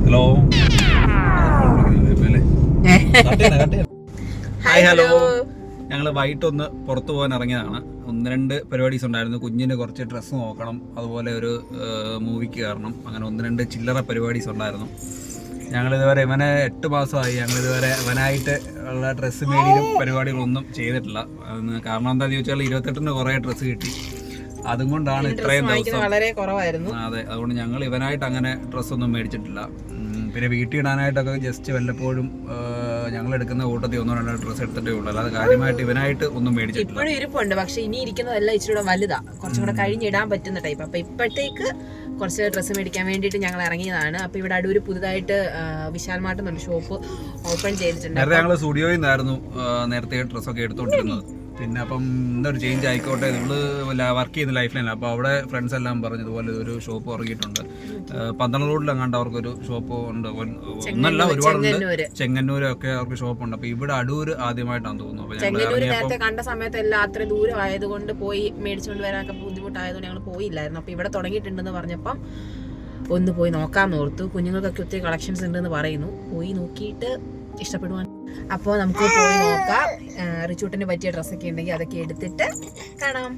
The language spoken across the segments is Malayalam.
Hello hi hello. ഞങ്ങൾ വൈകിട്ടൊന്ന് പുറത്തു പോകാൻ ഇറങ്ങിയതാണ്. 1-2 പരിപാടീസ് ഉണ്ടായിരുന്നു. കുഞ്ഞിന് കുറച്ച് ഡ്രസ്സ് നോക്കണം, അതുപോലെ ഒരു മൂവിക്ക് കയറണം, അങ്ങനെ 1-2 ചില്ലറ പരിപാടീസ് ഉണ്ടായിരുന്നു. ഞങ്ങളിതുവരെ ഇവനെ 8 മാസമായി. ഞങ്ങളിതുവരെ അവനായിട്ട് ഉള്ള ഡ്രസ്സ് മേടിയും പരിപാടികളൊന്നും ചെയ്തിട്ടില്ല. കാരണം എന്താണെന്ന് ചോദിച്ചാൽ 28-ന് കുറേ ഡ്രസ്സ് കിട്ടി. അതും കൊണ്ടാണ് ഇത്രയും ദിവസം വളരെ കുറവായിരുന്നു. അതെ, അതുകൊണ്ട് ഞങ്ങൾ ഇവനായിട്ട് അങ്ങനെ ഡ്രസ്സൊന്നും മേടിച്ചിട്ടില്ല. പിന്നെ വീട്ടിൽ ഇടാനായിട്ടൊക്കെ ജസ്റ്റ് വല്ലപ്പോഴും ഞങ്ങൾ എടുക്കുന്ന കൂട്ടത്തിൽ 1-2 ഡ്രസ്സ് എടുത്തിട്ടേ ഉള്ളൂ. അല്ലാതെ കാര്യമായിട്ട് ഇവനായിട്ട് ഒന്നും മേടിച്ചിട്ടില്ല. ഇപ്പോഴും ഇരിപ്പുണ്ട്, പക്ഷെ ഇനി ഇരിക്കുന്നതെല്ലാം ഇച്ചിരി വലുതാ, കുറച്ചും കൂടെ കഴിഞ്ഞിടാൻ പറ്റുന്ന ടൈപ്പ്. അപ്പൊ ഇപ്പോഴത്തേക്ക് കുറച്ച് ഡ്രസ്സ് മേടിക്കാൻ വേണ്ടിയിട്ട് ഞങ്ങൾ ഇറങ്ങിയതാണ്. അപ്പൊ ഇവിടെ അടൂര് പുതുതായിട്ട് വിശാൽ മാർട്ട് എന്നൊരു ഷോപ്പ് ഓപ്പൺ ചെയ്തിട്ടുണ്ട്. നേരത്തെ ഞങ്ങൾ സ്റ്റുഡിയോയിൽ നിന്നായിരുന്നു നേരത്തെ ഡ്രസ്സൊക്കെ എടുത്തോണ്ടിരുന്നത്. പിന്നെ അപ്പം ഇന്നൊരു ചേഞ്ച് ആയിക്കോട്ടെ, നമ്മള് വർക്ക് ചെയ്യുന്ന ലൈഫ് ലൈനിൽ. അപ്പോൾ അവിടെ ഫ്രണ്ട്സ് എല്ലാം പറഞ്ഞു ഇതുപോലെ ഒരു ഷോപ്പ് ഇറങ്ങിയിട്ടുണ്ട്. 12 റോഡിലെങ്ങാണ്ട് അവർക്കൊരു ഷോപ്പ് ഉണ്ട്. ഒന്നല്ല, ഒരുപാടുണ്ട്. ചെങ്ങന്നൂരൊക്കെ അവർക്ക് ഷോപ്പുണ്ട്. അപ്പൊ ഇവിടെ അടൂര് ആദ്യമായിട്ടാണ് തോന്നുന്നു. ചെങ്ങന്നൂര് നേരത്തെ കണ്ട സമയത്ത് എല്ലാം അത്ര ദൂരം ആയതുകൊണ്ട് പോയി മേടിച്ചുകൊണ്ട് വരാനൊക്കെ ബുദ്ധിമുട്ടായതുകൊണ്ട് ഞങ്ങൾ പോയില്ലായിരുന്നു. അപ്പൊ ഇവിടെ തുടങ്ങിയിട്ടുണ്ടെന്ന് പറഞ്ഞപ്പം ഒന്ന് പോയി നോക്കാമെന്ന് ഓർത്തു. കുഞ്ഞുങ്ങൾക്കൊക്കെ ഒത്തിരി കളക്ഷൻസ് ഉണ്ടെന്ന് പറയുന്നു. പോയി നോക്കിയിട്ട് ഇഷ്ടപ്പെടുവാൻ. അപ്പോൾ നമുക്ക് പോയി നോക്കാം. റിച്ചൂട്ടിന് പറ്റിയ ഡ്രസ്സൊക്കെ ഉണ്ടെങ്കിൽ അതൊക്കെ എടുത്തിട്ട് കാണാം.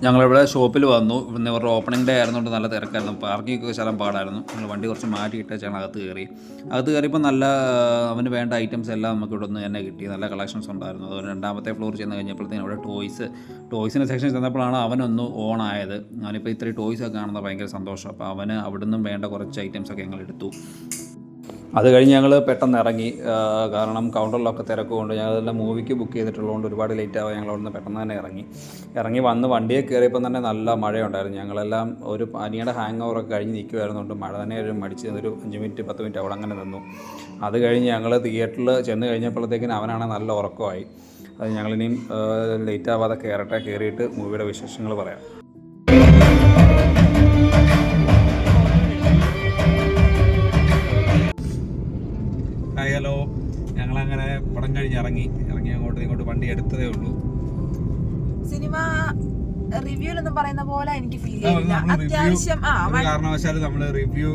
ഞങ്ങളിവിടെ ഷോപ്പിൽ വന്നു. ഇന്ന് ഇവരുടെ ഓപ്പണിംഗ് ഡേ ആയിരുന്നുകൊണ്ട് നല്ല തിരക്കായിരുന്നു. പാർക്കിംഗ് സ്ഥലം പാടായിരുന്നു. ഞങ്ങൾ വണ്ടി കുറച്ച് മാറ്റിയിട്ട് ഞങ്ങൾ അകത്ത് കയറിയപ്പോൾ നല്ല അവന് വേണ്ട ഐറ്റംസ് എല്ലാം നമുക്ക് ഇവിടെ നിന്ന് തന്നെ കിട്ടി. നല്ല കളക്ഷൻസ് ഉണ്ടായിരുന്നു. അതുപോലെ 2ാമത്തെ ഫ്ലോർ ചെന്ന് കഴിഞ്ഞപ്പോഴത്തേനും അവിടെ ടോയ്സിൻ്റെ സെക്ഷൻ ചെന്നപ്പോഴാണ് അവനൊന്ന് ഓൺ ആയത്. അവനിപ്പോൾ ഇത്രയും ടോയ്സൊക്കെ കാണുന്നത് ഭയങ്കര സന്തോഷം. അപ്പോൾ അവന് അവിടെ നിന്നും വേണ്ട കുറച്ച് ഐറ്റംസൊക്കെ ഞങ്ങൾ എടുത്തു. അത് കഴിഞ്ഞ് ഞങ്ങൾ പെട്ടെന്ന് ഇറങ്ങി. കാരണം കൗണ്ടറിലൊക്കെ തിരക്കുകൊണ്ട് ഞങ്ങളെല്ലാം മൂവിക്ക് ബുക്ക് ചെയ്തിട്ടുള്ളതുകൊണ്ട് ഒരുപാട് ലേറ്റ് ആവുക. ഞങ്ങൾ അവിടുന്ന് പെട്ടെന്ന് തന്നെ ഇറങ്ങി വന്ന് വണ്ടിയെ കയറിയപ്പോൾ തന്നെ നല്ല മഴയുണ്ടായിരുന്നു. ഞങ്ങളെല്ലാം ഒരു പനിയുടെ ഹാങ് ഓവറൊക്കെ കഴിഞ്ഞ് നിൽക്കുമായിരുന്നുകൊണ്ട് മഴ തന്നെ മടിച്ച് ഒരു 5 മിനിറ്റ് 10 മിനിറ്റ് അവിടെ അങ്ങനെ നിന്നു. അത് കഴിഞ്ഞ് ഞങ്ങൾ തിയേറ്ററിൽ ചെന്ന് കഴിഞ്ഞപ്പോഴത്തേക്കിന് അവനാണെങ്കിൽ നല്ല ഉറക്കമായി. അത് ഞങ്ങളിനിയും ലേറ്റ് ആവാതെ കയറിയിട്ട് മൂവിയുടെ വിശേഷങ്ങൾ പറയാം. Hi hello. ഞങ്ങളങ്ങനെ പടം കഴിഞ്ഞ് ഇറങ്ങി അങ്ങോട്ട് വണ്ടി എടുത്തതേ ഉള്ളൂ. സിനിമ റിവ്യൂലൊന്നും പറയുന്ന പോലെ എനിക്ക് ഫീൽ ചെയ്യില്ല. അത്യാവശ്യം കാരണവശാലും നമ്മള് റിവ്യൂ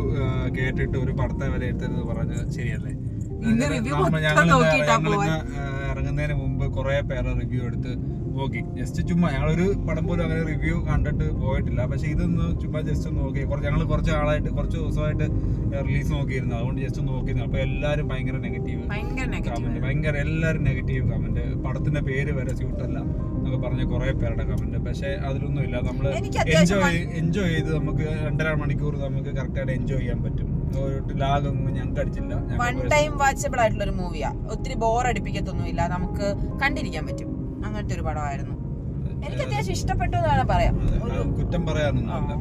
കേട്ടിട്ട് ഒരു പടത്തെ വില എടുത്തത് പറഞ്ഞത് ശരിയല്ലേ? ഇറങ്ങുന്നതിന് മുമ്പ് കുറെ പേരെ റിവ്യൂ എടുത്ത് നോക്കി. ജസ്റ്റ് ചുമ്മാ ഞങ്ങളൊരു പടം പോലും അങ്ങനെ റിവ്യൂ കണ്ടിട്ട് പോയിട്ടില്ല. പക്ഷെ ഇതൊന്ന് ചുമ്മാ ജസ്റ്റ് ഒന്ന് നോക്കി. ഞങ്ങൾ കുറച്ച് ദിവസമായിട്ട് റിലീസ് നോക്കിയിരുന്നു. അതുകൊണ്ട് ജസ്റ്റ് നോക്കിയിരുന്നു. അപ്പൊ എല്ലാരും ഭയങ്കര നെഗറ്റീവ് കമന്റ്, എല്ലാരും നെഗറ്റീവ് കമന്റ്. പടത്തിന്റെ പേര് വരെ സ്യൂട്ടല്ല എന്നൊക്കെ പറഞ്ഞ കുറെ പേരുടെ കമന്റ്. പക്ഷെ അതിലൊന്നും ഇല്ല. നമ്മള് എൻജോയ് ചെയ്ത് നമുക്ക് 2.5 മണിക്കൂർ നമുക്ക് കറക്റ്റായിട്ട് എൻജോയ് ചെയ്യാൻ പറ്റും. ലാഗൊന്നും ഞങ്ങൾക്ക് അടിച്ചില്ല. വൺ ടൈം വാച്ചബിൾ ആയിട്ടുള്ള ഒരു മൂവിയാ. ഒത്തിരി ബോർ അടിപ്പിക്കത്തൊന്നുമില്ല, നമുക്ക് കണ്ടിരിക്കാൻ പറ്റും. അങ്ങനത്തെ ഒരു പടമായിരുന്നു. എനിക്ക് അത്യാവശ്യം ഇഷ്ടപ്പെട്ടു എന്നാണ് പറയാം. കുറ്റം പറയാനൊന്നും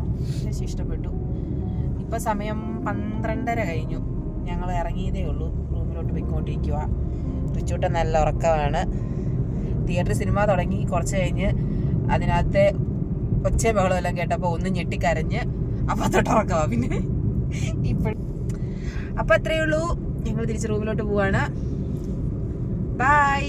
ഇഷ്ടപ്പെട്ടു. ഇപ്പൊ സമയം 12:30 കഴിഞ്ഞു. ഞങ്ങൾ ഇറങ്ങിയതേ ഉള്ളൂ. റൂമിലോട്ട് പോയിക്കൊണ്ടിരിക്കുക. റിച്ചൂട്ടൻ നല്ല ഉറക്കമാണ്. തിയേറ്ററിൽ സിനിമ തുടങ്ങി കുറച്ച് കഴിഞ്ഞ് അതിനകത്ത് ഒച്ചയും ബഹളം എല്ലാം കേട്ടപ്പോൾ ഒന്ന് ഞെട്ടിക്കരഞ്ഞ് അപ്പൊ തൊട്ട് ഉറക്കവാ. പിന്നെ അപ്പൊ അത്രയേ ഉള്ളൂ. ഞങ്ങൾ തിരിച്ച് റൂമിലോട്ട് പോവാണ്. ബൈ.